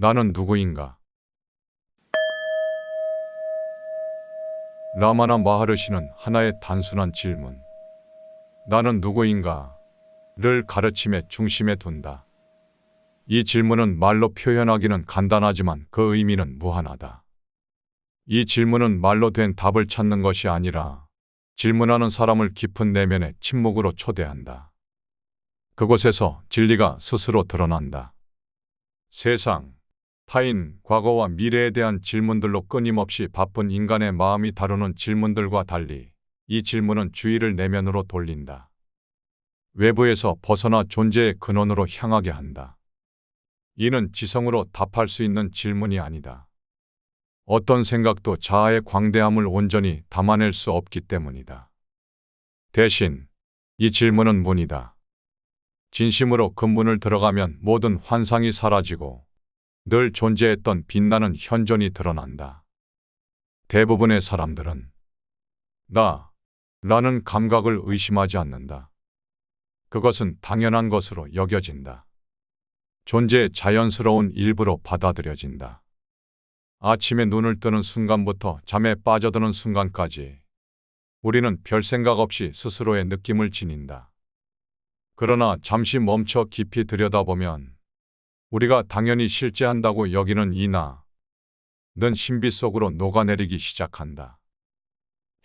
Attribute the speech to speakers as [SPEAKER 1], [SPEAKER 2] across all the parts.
[SPEAKER 1] 나는 누구인가? 라마나 마하르시는 하나의 단순한 질문, 나는 누구인가?를 가르침의 중심에 둔다. 이 질문은 말로 표현하기는 간단하지만 그 의미는 무한하다. 이 질문은 말로 된 답을 찾는 것이 아니라 질문하는 사람을 깊은 내면의 침묵으로 초대한다. 그곳에서 진리가 스스로 드러난다. 세상, 타인, 과거와 미래에 대한 질문들로 끊임없이 바쁜 인간의 마음이 다루는 질문들과 달리 이 질문은 주의를 내면으로 돌린다. 외부에서 벗어나 존재의 근원으로 향하게 한다. 이는 지성으로 답할 수 있는 질문이 아니다. 어떤 생각도 자아의 광대함을 온전히 담아낼 수 없기 때문이다. 대신 이 질문은 문이다. 진심으로 그 문을 들어가면 모든 환상이 사라지고 늘 존재했던 빛나는 현존이 드러난다. 대부분의 사람들은 라는 감각을 의심하지 않는다. 그것은 당연한 것으로 여겨진다. 존재의 자연스러운 일부로 받아들여진다. 아침에 눈을 뜨는 순간부터 잠에 빠져드는 순간까지 우리는 별 생각 없이 스스로의 느낌을 지닌다. 그러나 잠시 멈춰 깊이 들여다보면 우리가 당연히 실제한다고 여기는 이 나는 신비 속으로 녹아내리기 시작한다.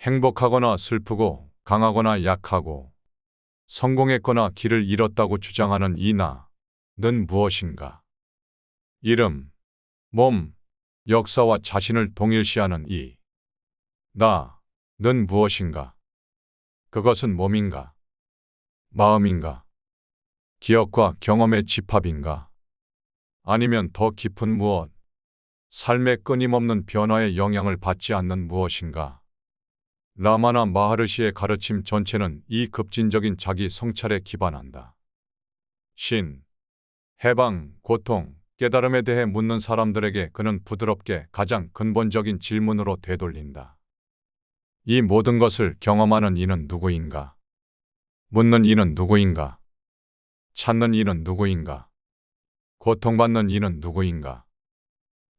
[SPEAKER 1] 행복하거나 슬프고 강하거나 약하고 성공했거나 길을 잃었다고 주장하는 이 나는 무엇인가? 이름, 몸, 역사와 자신을 동일시하는 이 나는 무엇인가? 그것은 몸인가? 마음인가? 기억과 경험의 집합인가? 아니면 더 깊은 무엇, 삶의 끊임없는 변화에 영향을 받지 않는 무엇인가? 라마나 마하르시의 가르침 전체는 이 급진적인 자기 성찰에 기반한다. 신, 해방, 고통, 깨달음에 대해 묻는 사람들에게 그는 부드럽게 가장 근본적인 질문으로 되돌린다. 이 모든 것을 경험하는 이는 누구인가? 묻는 이는 누구인가? 찾는 이는 누구인가? 고통받는 이는 누구인가?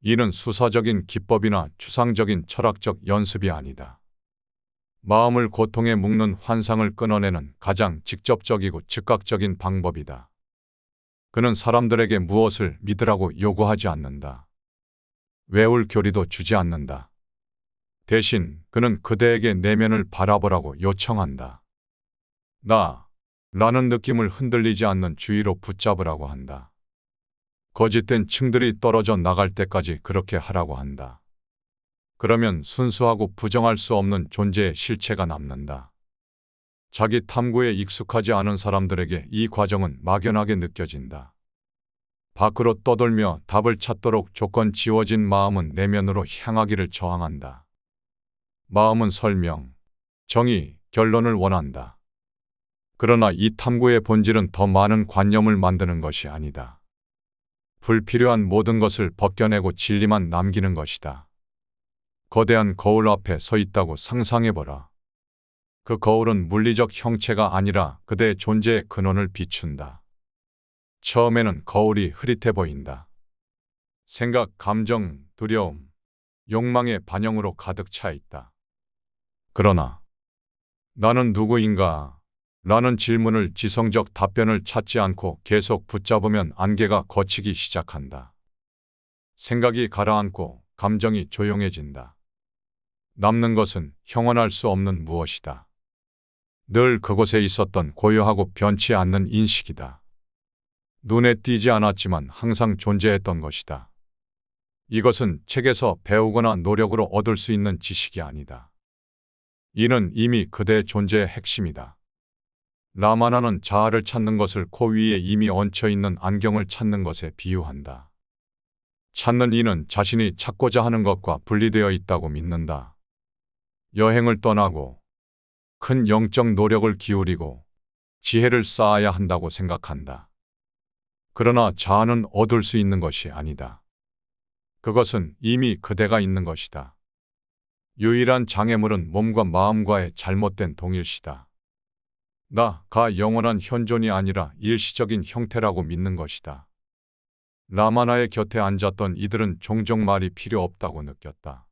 [SPEAKER 1] 이는 수사적인 기법이나 추상적인 철학적 연습이 아니다. 마음을 고통에 묶는 환상을 끊어내는 가장 직접적이고 즉각적인 방법이다. 그는 사람들에게 무엇을 믿으라고 요구하지 않는다. 외울 교리도 주지 않는다. 대신 그는 그대에게 내면을 바라보라고 요청한다. 라는 느낌을 흔들리지 않는 주의로 붙잡으라고 한다. 거짓된 층들이 떨어져 나갈 때까지 그렇게 하라고 한다. 그러면 순수하고 부정할 수 없는 존재의 실체가 남는다. 자기 탐구에 익숙하지 않은 사람들에게 이 과정은 막연하게 느껴진다. 밖으로 떠돌며 답을 찾도록 조건 지워진 마음은 내면으로 향하기를 저항한다. 마음은 설명, 정의, 결론을 원한다. 그러나 이 탐구의 본질은 더 많은 관념을 만드는 것이 아니다. 불필요한 모든 것을 벗겨내고 진리만 남기는 것이다. 거대한 거울 앞에 서 있다고 상상해보라. 그 거울은 물리적 형체가 아니라 그대의 존재의 근원을 비춘다. 처음에는 거울이 흐릿해 보인다. 생각, 감정, 두려움, 욕망의 반영으로 가득 차 있다. 그러나 나는 누구인가? 라는 질문을 지성적 답변을 찾지 않고 계속 붙잡으면 안개가 걷히기 시작한다. 생각이 가라앉고 감정이 조용해진다. 남는 것은 형언할 수 없는 무엇이다. 늘 그곳에 있었던 고요하고 변치 않는 인식이다. 눈에 띄지 않았지만 항상 존재했던 것이다. 이것은 책에서 배우거나 노력으로 얻을 수 있는 지식이 아니다. 이는 이미 그대의 존재의 핵심이다. 라마나는 자아를 찾는 것을 코 위에 이미 얹혀있는 안경을 찾는 것에 비유한다. 찾는 이는 자신이 찾고자 하는 것과 분리되어 있다고 믿는다. 여행을 떠나고 큰 영적 노력을 기울이고 지혜를 쌓아야 한다고 생각한다. 그러나 자아는 얻을 수 있는 것이 아니다. 그것은 이미 그대가 있는 것이다. 유일한 장애물은 몸과 마음과의 잘못된 동일시다. 나가 영원한 현존이 아니라 일시적인 형태라고 믿는 것이다. 라마나의 곁에 앉았던 이들은 종종 말이 필요 없다고 느꼈다.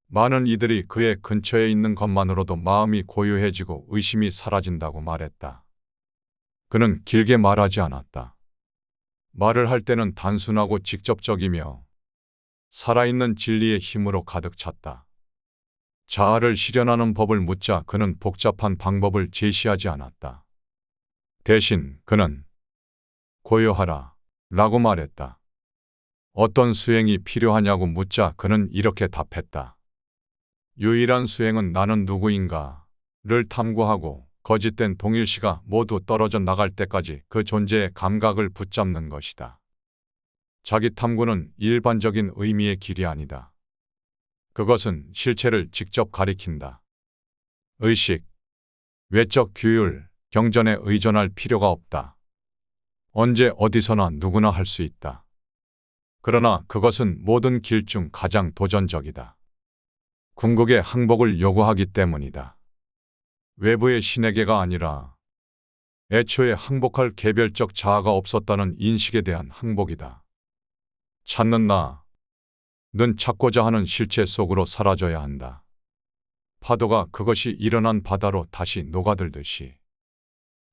[SPEAKER 1] 많은 이들이 그의 근처에 있는 것만으로도 마음이 고요해지고 의심이 사라진다고 말했다. 그는 길게 말하지 않았다. 말을 할 때는 단순하고 직접적이며 살아있는 진리의 힘으로 가득 찼다. 자아를 실현하는 법을 묻자 그는 복잡한 방법을 제시하지 않았다. 대신 그는 고요하라 라고 말했다. 어떤 수행이 필요하냐고 묻자 그는 이렇게 답했다. 유일한 수행은 나는 누구인가를 탐구하고 거짓된 동일시가 모두 떨어져 나갈 때까지 그 존재의 감각을 붙잡는 것이다. 자기 탐구는 일반적인 의미의 길이 아니다. 그것은 실체를 직접 가리킨다. 의식, 외적 규율, 경전에 의존할 필요가 없다. 언제 어디서나 누구나 할 수 있다. 그러나 그것은 모든 길 중 가장 도전적이다. 궁극의 항복을 요구하기 때문이다. 외부의 신에게가 아니라 애초에 항복할 개별적 자아가 없었다는 인식에 대한 항복이다. 찾는 나는 찾고자 하는 실체 속으로 사라져야 한다. 파도가 그것이 일어난 바다로 다시 녹아들듯이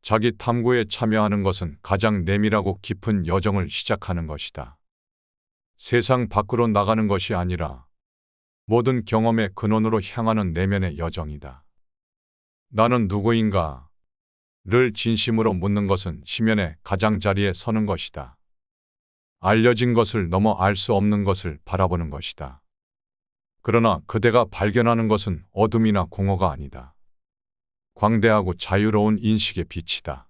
[SPEAKER 1] 자기 탐구에 참여하는 것은 가장 내밀하고 깊은 여정을 시작하는 것이다. 세상 밖으로 나가는 것이 아니라 모든 경험의 근원으로 향하는 내면의 여정이다. 나는 누구인가? 를 진심으로 묻는 것은 심연의 가장자리에 서는 것이다. 알려진 것을 넘어 알 수 없는 것을 바라보는 것이다. 그러나 그대가 발견하는 것은 어둠이나 공허가 아니다. 광대하고 자유로운 인식의 빛이다.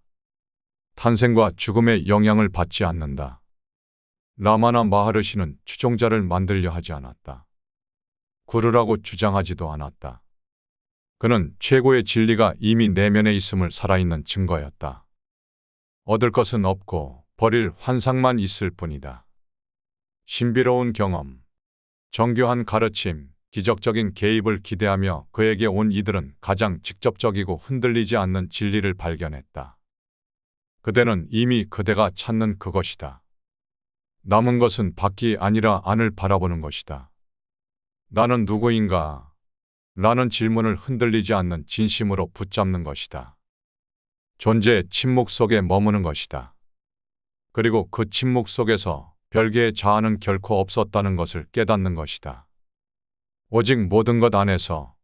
[SPEAKER 1] 탄생과 죽음의 영향을 받지 않는다. 라마나 마하르시는 추종자를 만들려 하지 않았다. 구르라고 주장하지도 않았다. 그는 최고의 진리가 이미 내면에 있음을 살아있는 증거였다. 얻을 것은 없고 버릴 환상만 있을 뿐이다. 신비로운 경험, 정교한 가르침, 기적적인 개입을 기대하며 그에게 온 이들은 가장 직접적이고 흔들리지 않는 진리를 발견했다. 그대는 이미 그대가 찾는 그것이다. 남은 것은 밖이 아니라 안을 바라보는 것이다. 나는 누구인가? 라는 질문을 흔들리지 않는 진심으로 붙잡는 것이다. 존재의 침묵 속에 머무는 것이다. 그리고 그 침묵 속에서 별개의 자아는 결코 없었다는 것을 깨닫는 것이다. 오직 모든 것 안에서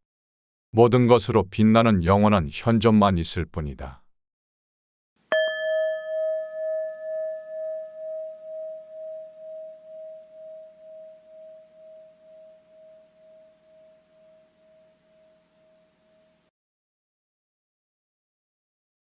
[SPEAKER 1] 모든 것으로 빛나는 영원한 현존만 있을 뿐이다.